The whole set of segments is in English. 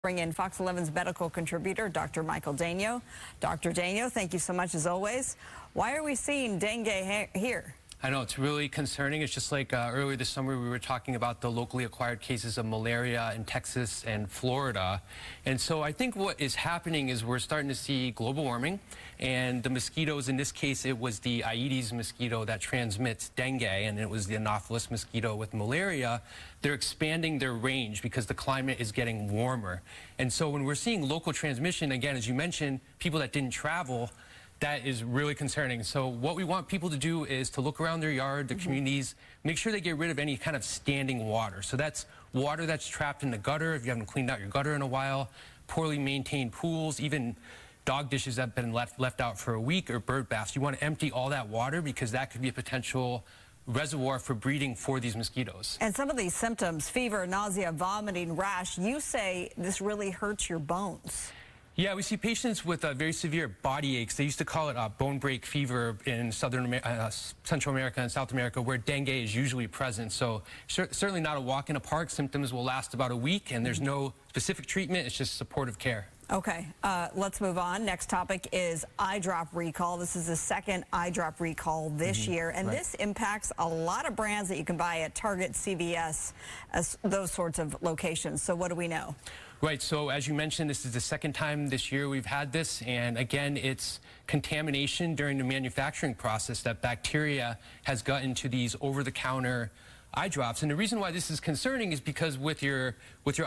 Bring in Fox 11's medical contributor, Dr. Michael Danel. Dr. Daignault, thank you so much as always. Why are we seeing dengue here? I know, it's really concerning. It's just like earlier this summer we were talking about the locally acquired cases of malaria in Texas and Florida. And so I think what is happening is we're starting to see global warming, and the mosquitoes, in this case it was the Aedes mosquito that transmits dengue, and it was the Anopheles mosquito with malaria. They're expanding their range because the climate is getting warmer. And so when we're seeing local transmission, again, as you mentioned, people that didn't travel, that is really concerning. So what we want people to do is to look around their yard, their communities, make sure they get rid of any kind of standing water. So that's water that's trapped in the gutter, if you haven't cleaned out your gutter in a while, poorly maintained pools, even dog dishes that have been left out for a week, or bird baths. You want to empty all that water because that could be a potential reservoir for breeding for these mosquitoes. And some of these symptoms, fever, nausea, vomiting, rash, you say this really hurts your bones. Yeah, we see patients with very severe body aches. They used to call it bone break fever in Central America and South America, where dengue is usually present. So certainly not a walk in a park. Symptoms will last about a week, and there's no specific treatment. It's just supportive care. Okay, let's move on. Next topic is eye drop recall. This is the second eye drop recall this year, and this impacts a lot of brands that you can buy at Target, CVS, those sorts of locations. So what do we know? Right, so as you mentioned, this is the second time this year we've had this, and again, it's contamination during the manufacturing process that bacteria has gotten to these over-the-counter eye drops. And the reason why this is concerning is because with your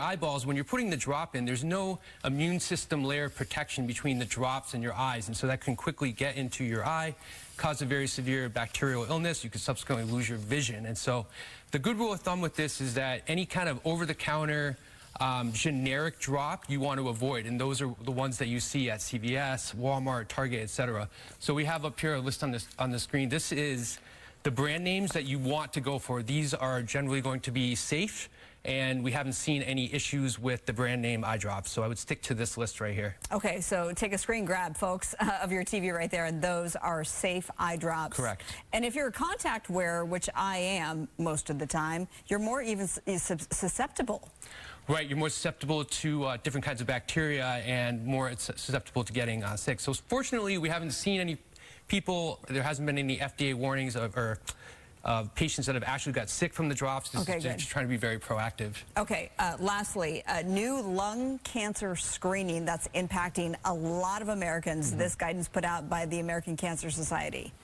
eyeballs, when you're putting the drop in, there's no immune system layer of protection between the drops and your eyes, and so that can quickly get into your eye, cause a very severe bacterial illness. You could subsequently lose your vision. And so the good rule of thumb with this is that any kind of over-the-counter generic drop you want to avoid, and those are the ones that you see at CVS, Walmart, Target, etc. So we have up here a list on the screen. This is the brand names that you want to go for. These are generally going to be safe, and we haven't seen any issues with the brand name eye drops. So I would stick to this list right here. Okay, so take a screen grab, folks, of your TV right there, and those are safe eye drops. Correct. And if you're a contact wearer, which I am most of the time, you're more even susceptible. Right, you're more susceptible to different kinds of bacteria and more susceptible to getting sick. So fortunately, we haven't seen any people, there hasn't been any FDA warnings of patients that have actually got sick from the drops. This is just trying to be very proactive. Okay, lastly, new lung cancer screening that's impacting a lot of Americans. This guidance put out by the American Cancer Society.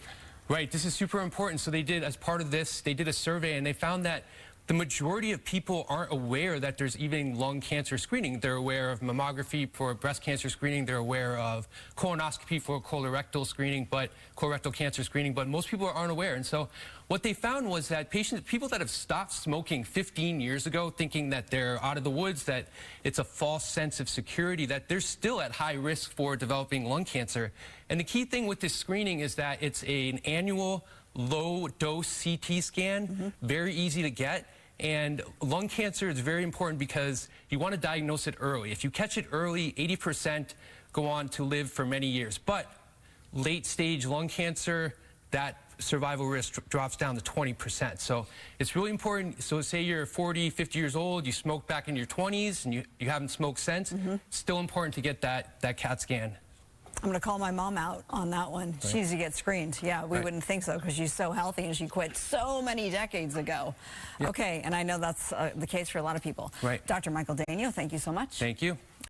Right, this is super important. So they did, as part of this, they did a survey, and they found that the majority of people aren't aware that there's even lung cancer screening. They're aware of mammography for breast cancer screening. They're aware of colonoscopy for colorectal cancer screening, but most people aren't aware. And so what they found was that people that have stopped smoking 15 years ago, thinking that they're out of the woods, that it's a false sense of security, that they're still at high risk for developing lung cancer. And the key thing with this screening is that it's an annual low-dose CT scan, very easy to get. And lung cancer is very important because you want to diagnose it early. If you catch it early, 80% go on to live for many years. But late-stage lung cancer, that survival risk drops down to 20%. So it's really important. So say you're 40, 50 years old, you smoked back in your 20s, and you haven't smoked since, still important to get that CAT scan. I'm going to call my mom out on that one. Right. She needs to get screened. Yeah, we wouldn't think so because she's so healthy and she quit so many decades ago. Yep. Okay, and I know that's the case for a lot of people. Right. Dr. Michael Danel, thank you so much. Thank you.